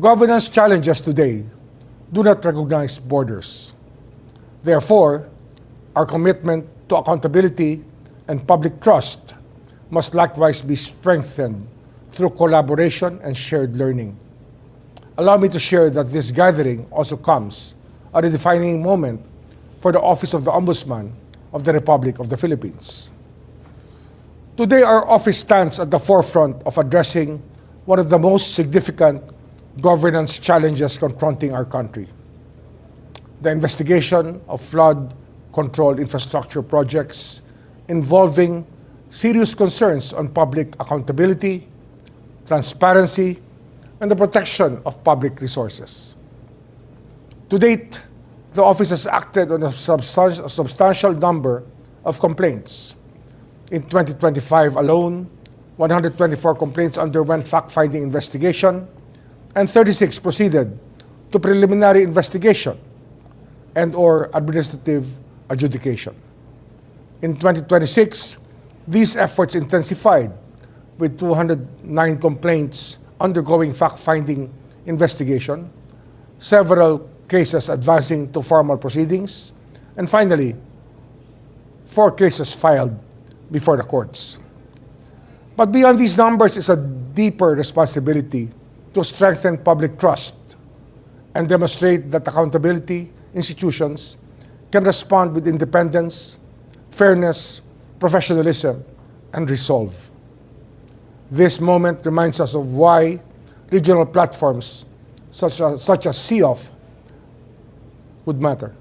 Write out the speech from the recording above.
Governance challenges today do not recognize borders. Therefore, our commitment to accountability and public trust must likewise be strengthened through collaboration and shared learning. Allow me to share that this gathering also comes at a defining moment for the Office of the Ombudsman of the Republic of the Philippines. Today, our office stands at the forefront of addressing one of the most significant governance challenges confronting our country: the investigation of flood control infrastructure projects involving serious concerns on public accountability, transparency, and the protection of public resources. To date, the office has acted on a substantial number of complaints. In 2025 alone, 124 complaints underwent fact-finding investigation, and 36 proceeded to preliminary investigation and/or administrative adjudication. In 2026, these efforts intensified, with 209 complaints undergoing fact-finding investigation, several cases advancing to formal proceedings, and finally, 4 cases filed before the courts. But beyond these numbers is a deeper responsibility to strengthen public trust and demonstrate that accountability institutions can respond with independence, fairness, professionalism, and resolve. This moment reminds us of why regional platforms such as CEOF would matter.